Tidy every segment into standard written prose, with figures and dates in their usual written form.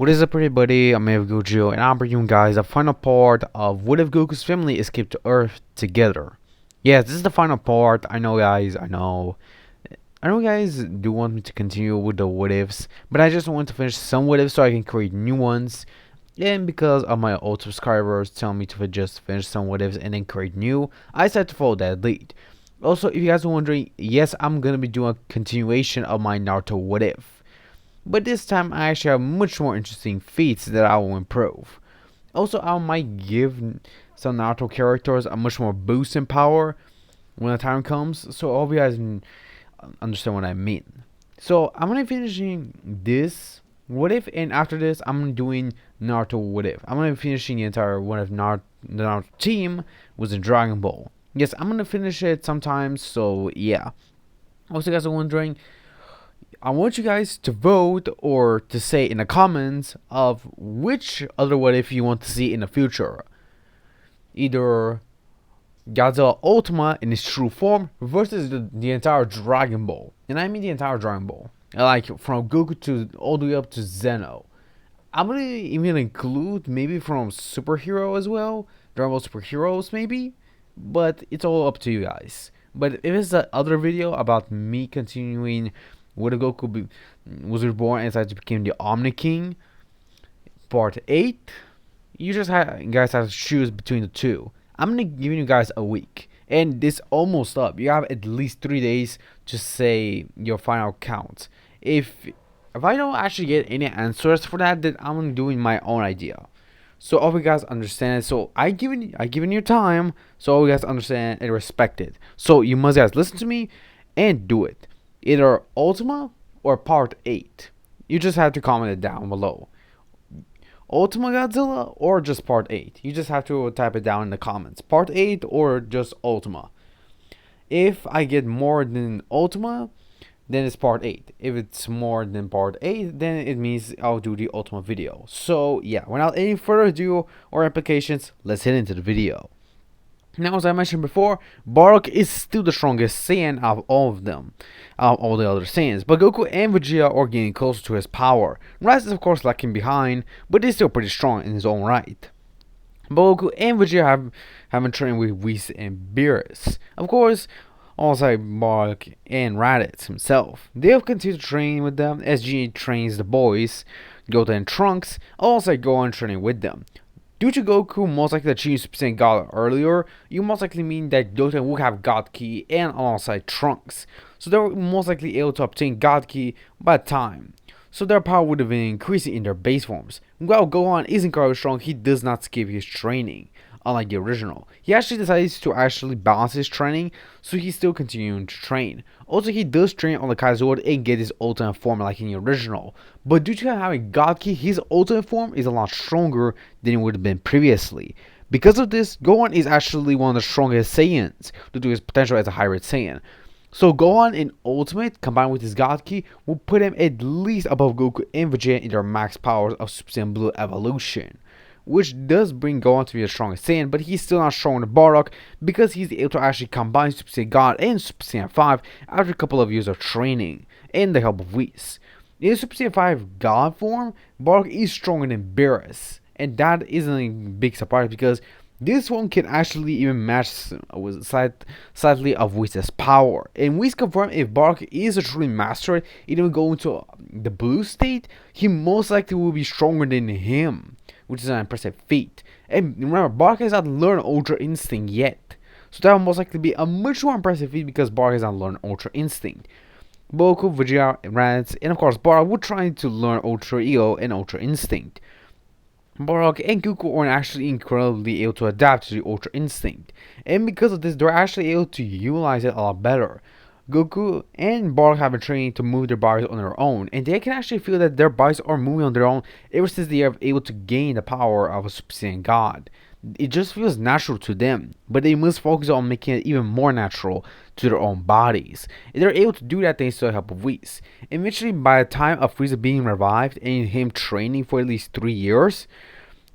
What is up, everybody? I'm Goku, and I'm bringing you guys the final part of what if Goku's family escaped to Earth together. Yes, this is the final part. I know, guys. I know, guys do want me to continue with the what ifs, but I just want to finish some what ifs so I can create new ones. And because of my old subscribers telling me to just finish some what ifs and then create new, I decided to follow that lead. Also, if you guys are wondering, yes, I'm gonna be doing a continuation of my Naruto what if. But this time I actually have much more interesting feats that I will improve. Also, I might give some Naruto characters a much more boost in power when the time comes, so I hope you guys understand what I mean. So I'm gonna be finishing this what if, and after this I'm doing Naruto what if. I'm gonna be finishing the entire one of the Naruto team was in Dragon Ball. Yes, I'm gonna finish it sometimes, so yeah. Also, you guys are wondering, I want you guys to vote or to say in the comments of which other what if you want to see in the future. Either Godzilla Ultima in its true form versus the entire Dragon Ball. And I mean the entire Dragon Ball. Like from Goku to all the way up to Zeno. I'm gonna even include maybe from superhero as well. Dragon Ball superheroes maybe. But it's all up to you guys. But if it's the other video about me continuing what if Goku was reborn and decided to become the Omni King, part 8, you guys have to choose between the two. I'm gonna give you guys a week, and this almost up. You have at least 3 days to say your final count. If I don't actually get any answers for that, then I'm doing my own idea. So all you guys understand. So I given you time, so all you guys understand and respect it. So you must guys listen to me and do it. Either Ultima or Part 8. You just have to comment it down below. Ultima Godzilla or just Part 8. You just have to type it down in the comments. Part 8 or just Ultima. If I get more than Ultima, then it's Part 8. If it's more than Part 8, then it means I'll do the Ultima video. So yeah, without any further ado or implications, let's head into the video. Now, as I mentioned before, Bardock is still the strongest Saiyan out of all of them, out of all the other Saiyans, but Goku and Vegeta are getting closer to his power. Rise is of course lacking behind, but is still pretty strong in his own right. But Goku and Vegeta have been training with Whis and Beerus. Of course, alongside Bardock and Raditz himself. They have continued to train with them as Genie trains the boys, Gota and Trunks, alongside Gohan training with them. Due to Goku most likely achieving Super Saiyan God earlier, you most likely mean that Goten will have God Ki and alongside Trunks, so they were most likely able to obtain God Ki by time. So their power would have been increasing in their base forms. While Gohan is incredibly strong, he does not skip his training, unlike the original. He actually decides to balance his training, so he's still continuing to train. Also, he does train on the Kaizord and get his ultimate form like in the original. But due to him having God Ki, his ultimate form is a lot stronger than it would have been previously. Because of this, Gohan is actually one of the strongest Saiyans due to his potential as a hybrid Saiyan. So Gohan in Ultimate, combined with his God Ki, will put him at least above Goku and Vegeta in their max powers of Super Saiyan Blue evolution, which does bring Gohan to be the strongest Saiyan, but he's still not stronger than Bardock because he's able to actually combine Super Saiyan God and Super Saiyan 5 after a couple of years of training and the help of Whis. In Super Saiyan 5 God form, Bardock is stronger than Beerus, and that isn't a big surprise because this one can actually even match with slightly of Whis' power. And Whis confirmed if Bardock is a truly master, even go into the blue state, he most likely will be stronger than him, which is an impressive feat. And remember, Bardock has not learned Ultra Instinct yet, so that will most likely be a much more impressive feat because Bardock has not learned Ultra Instinct. Goku, Vegeta, Raditz, and of course Bardock were trying to learn Ultra Ego and Ultra Instinct. Bardock and Goku are actually incredibly able to adapt to the Ultra Instinct, and because of this, they're actually able to utilize it a lot better. Goku and Bardock have been training to move their bodies on their own, and they can actually feel that their bodies are moving on their own ever since they are able to gain the power of a Super Saiyan God. It just feels natural to them, but they must focus on making it even more natural to their own bodies. And they're able to do that thanks to the help of Whis. Eventually, by the time of Frieza being revived and him training for at least 3 years,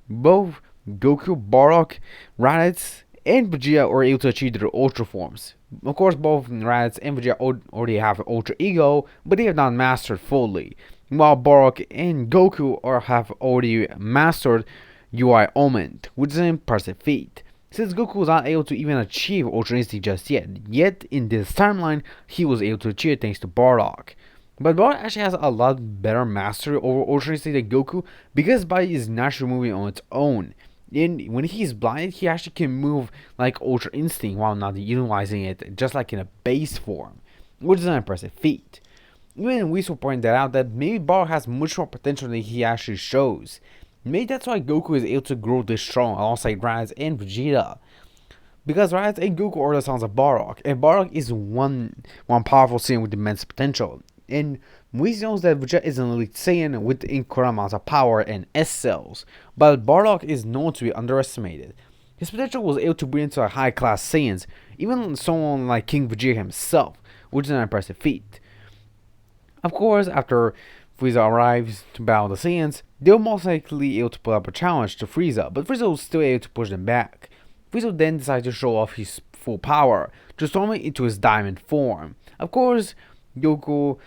both Goku, Bardock, Raditz, and Vegeta are able to achieve their Ultra forms. Of course, both Raditz and Vegeta already have Ultra Ego, but they have not mastered fully. while Bardock and Goku have already mastered UI Omen, which is an impressive feat. Since Goku was not able to even achieve Ultra Instinct just yet in this timeline, he was able to achieve it thanks to Bardock. But Bardock actually has a lot better mastery over Ultra Instinct than Goku because his body is naturally moving on its own. And when he's blind, he actually can move like Ultra Instinct while not utilizing it, just like in a base form, which is an impressive feat. Even Weasel pointed that out that maybe Bardock has much more potential than he actually shows. Maybe that's why Goku is able to grow this strong alongside Raditz and Vegeta. Because Raditz and Goku are the sons of Bardock, and Bardock is one powerful Saiyan with immense potential. And we know that Vegeta is an elite Saiyan with incredible amounts of power and S cells, but Bardock is known to be underestimated. His potential was able to bring into a high class Saiyans, even someone like King Vegeta himself, which is an impressive feat. Of course, after Frieza arrives to battle the Saiyans, they're most likely able to put up a challenge to Frieza, but Frieza was still able to push them back. Frieza then decides to show off his full power, transforming into his diamond form. Of course, Goku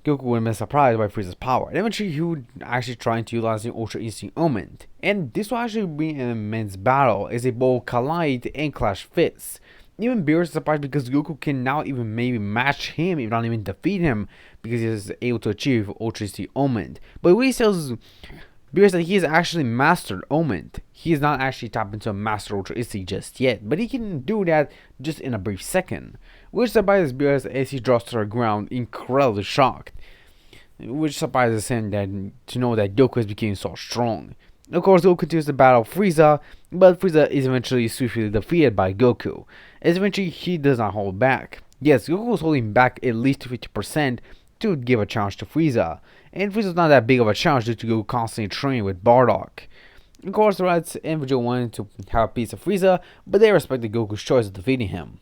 would have been surprised by Frieza's power, and eventually he would actually try to utilize the Ultra Instinct Omen. And this will actually be an immense battle as they both collide and clash fists. Even Beerus is surprised because Goku can now even maybe match him, if not even defeat him, because he is able to achieve Ultra Instinct Omen. But he tells Beerus that he has actually mastered Omen. He is not actually tapped into a Master Ultra Instinct just yet, but he can do that just in a brief second. Which surprises Beerus as he drops to the ground, incredibly shocked. Which surprises him to know that Goku has become so strong. Of course, Goku continues to battle Frieza, but Frieza is eventually swiftly defeated by Goku, as eventually he does not hold back. Yes, Goku was holding back at least 50% to give a challenge to Frieza, and Frieza's not that big of a challenge due to Goku constantly training with Bardock. Of course, Raditz and Vegeta wanted to have a piece of Frieza, but they respected Goku's choice of defeating him.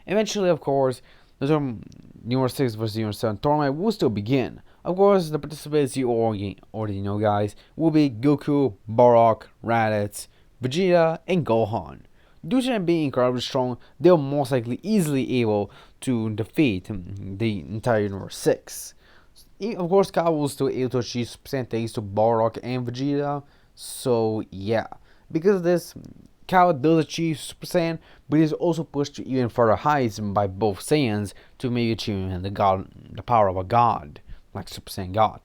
Eventually, of course, the Number 6 vs. Number 7 tournament will still begin. Of course, the participants you already know, guys, will be Goku, Bardock, Raditz, Vegeta, and Gohan. Due to them being incredibly strong, they'll most likely easily able to defeat the entire Universe 6. Of course, Kyle will still able to achieve percent thanks to Bardock and Vegeta. So yeah, because of this, Kyle does achieve Super Saiyan, but is also pushed to even further heights by both Saiyans to maybe achieve the power of a god, like Super Saiyan God.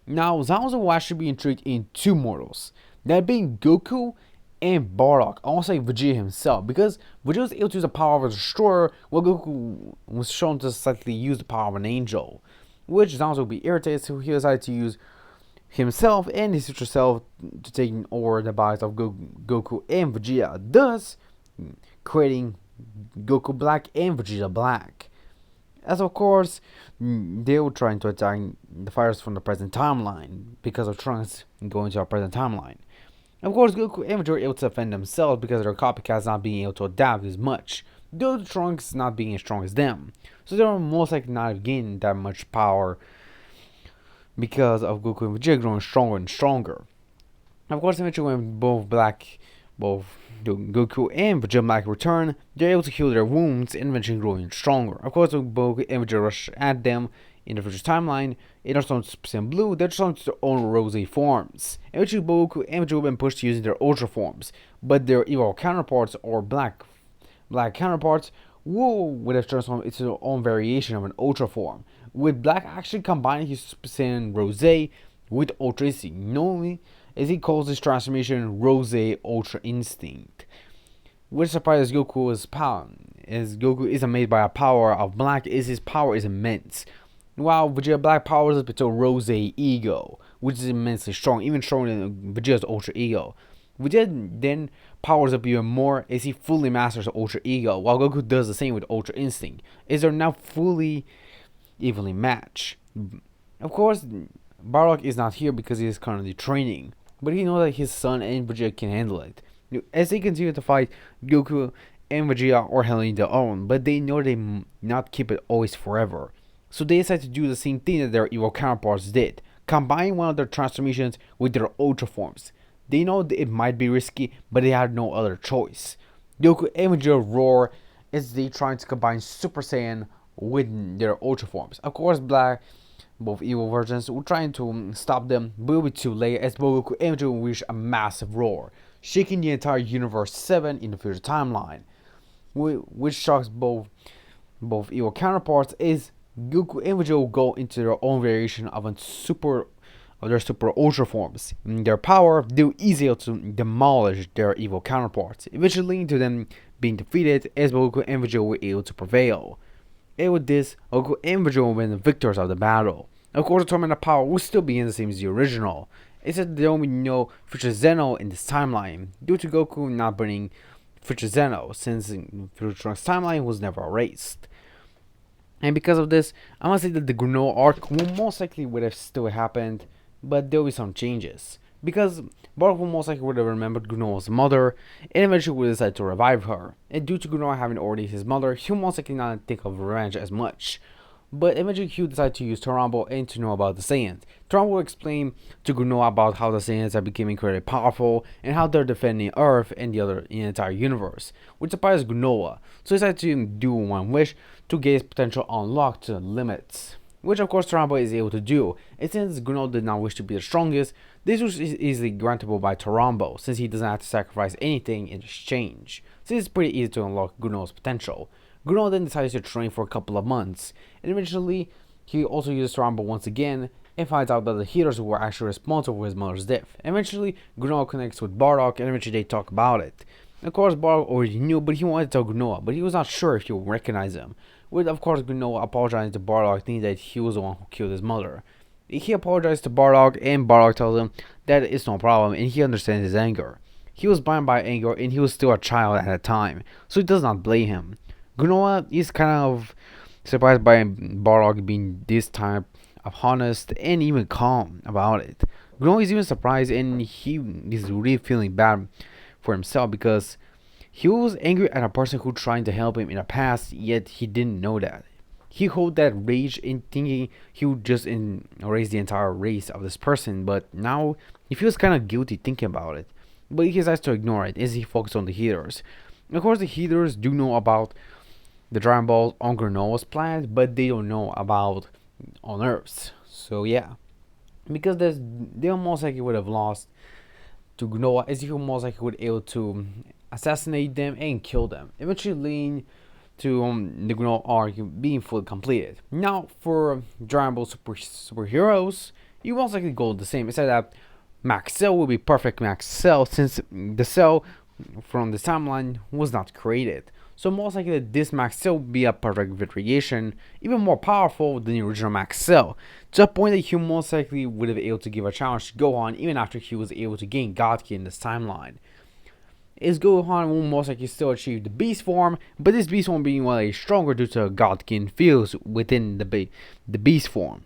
Now, Zaoza will actually be intrigued in two mortals, that being Goku and Bardock, also Vegeta himself, because Vegeta was able to use the power of a destroyer, while Goku was shown to slightly use the power of an angel, which Zaoza will be irritated, so he decided to use himself and his future self to take over the bodies of Goku and Vegeta, thus creating Goku Black and Vegeta Black. As of course, they were trying to attack the fighters from the present timeline because of Trunks going to our present timeline. Of course, Goku and Vegeta were able to defend themselves because of their copycats not being able to adapt as much, though Trunks not being as strong as them. So they were most likely not have gained that much power because of Goku and Vegeta growing stronger and stronger. Of course, eventually when both Goku and Vegeta Black return, they're able to heal their wounds and eventually growing stronger. Of course, when Goku and Vegeta rush at them in the future timeline, in their Super Saiyan Blue, they're transformed to their own rosy forms. Eventually, Goku and Vegeta have been pushed to using their Ultra forms, but their evil counterparts or black counterparts would have transformed into their own variation of an Ultra form, with Black actually combining his Super Saiyan Rose with Ultra Instinct, knowing as he calls this transformation Rose Ultra Instinct. Which surprises Goku is power, as Goku is amazed by the power of Black, as his power is immense. While Vegeta Black powers up into Rose Ego, which is immensely strong, even stronger than Vegeta's Ultra Ego. Vegeta then powers up even more as he fully masters Ultra Ego, while Goku does the same with Ultra Instinct, as they're now fully evenly matched. Of course, Bardock is not here because he is currently training, but he knows that his son and Vegeta can handle it. As they continue to fight, Goku and Vegeta are handling their own, but they know they not keep it always forever. So they decide to do the same thing that their evil counterparts did, combine one of their transformations with their Ultra forms. They know that it might be risky, but they had no other choice. Goku and Vegeta roar as they try to combine Super Saiyan with their Ultra forms. Of course, Black both evil versions were trying to stop them, but it would be too late as Goku eventually reached a massive roar, shaking the entire Universe 7 in the future timeline. Which shocks both evil counterparts is Goku and Vegeta will go into their own variation of their super ultra forms. In their power, they will easily to demolish their evil counterparts, eventually leading to them being defeated as Goku and Vegeta were able to prevail. And with this, Goku and Vegeta will win the victors of the battle. Of course, the tournament of power will still be in the same as the original. It's that there will be no future Zeno in this timeline, due to Goku not bringing future Zeno, since future Trunks' timeline was never erased. And because of this, I must say that the Granolah arc will most likely would have still happened, but there will be some changes. Because Bardock will most likely would have remembered Granolah's mother, and eventually would decide to revive her. And due to Granolah having already his mother, he'll most likely not think of revenge as much. But eventually he'll decide to use Tarambo and to know about the Saiyans. Tarambo will explain to Granolah about how the Saiyans are becoming incredibly powerful and how they're defending Earth and the entire universe, which surprises Granolah. So he decides to do one wish to get his potential unlocked to the limits, which of course Tarambo is able to do. And since Granolah did not wish to be the strongest, this was easily grantable by Tarambo, since he doesn't have to sacrifice anything in exchange. So it's pretty easy to unlock Granolah's potential. Granolah then decides to train for a couple of months, and eventually he also uses Tarambo once again and finds out that the healers were actually responsible for his mother's death. Eventually, Granolah connects with Bardock, and eventually they talk about it. Of course, Bardock already knew, but he wanted to tell Granolah, but he was not sure if he would recognize him. With, of course, Granolah apologizing to Bardock, thinking that he was the one who killed his mother. He apologized to Bardock, and Bardock tells him that it's no problem, and he understands his anger. He was bound by anger, and he was still a child at the time, so he does not blame him. Granolah is kind of surprised by Bardock being this type of honest and even calm about it. Granolah is even surprised, and he is really feeling bad for himself because he was angry at a person who tried to help him in the past, yet he didn't know that. He held that rage in thinking he would just erase the entire race of this person, but now he feels kind of guilty thinking about it. But he decides to ignore it as he focuses on the healers. Of course, the healers do know about the Dragon Balls on Granolah's planet, but they don't know about on Earth's. So yeah, because they most likely would have lost to Granolah, as he most likely would be able to assassinate them and kill them, eventually leading to the Granolah arc being fully completed. Now for Dragon Ball superheroes, you most likely go the same. It said that Max Cell will be perfect Max Cell since the cell from the timeline was not created. So most likely this Max Cell will be a perfect variation, even more powerful than the original Max Cell, to a point that he most likely would have been able to give a challenge to Gohan even after he was able to gain God Ki in this timeline. Is Gohan will most likely still achieve the Beast form, but this Beast form being way stronger due to God Ki feels within the Beast form.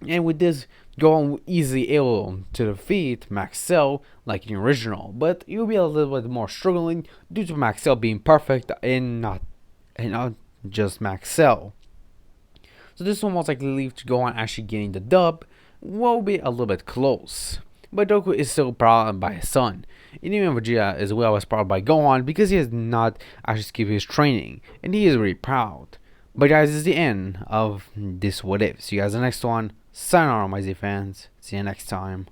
And with this, Gohan will easily able to defeat Max Cell like in the original, but it will be a little bit more struggling due to Max Cell being perfect and not just Max Cell. So this will most likely lead to Gohan actually getting the dub. Will be a little bit close, but Goku is still proud by his son. And even Vegeta as well is proud by Gohan because he has not actually skipped his training, and he is really proud. But guys, this is the end of this What If. See you guys in the next one. Sayonara, my Z fans. See you next time.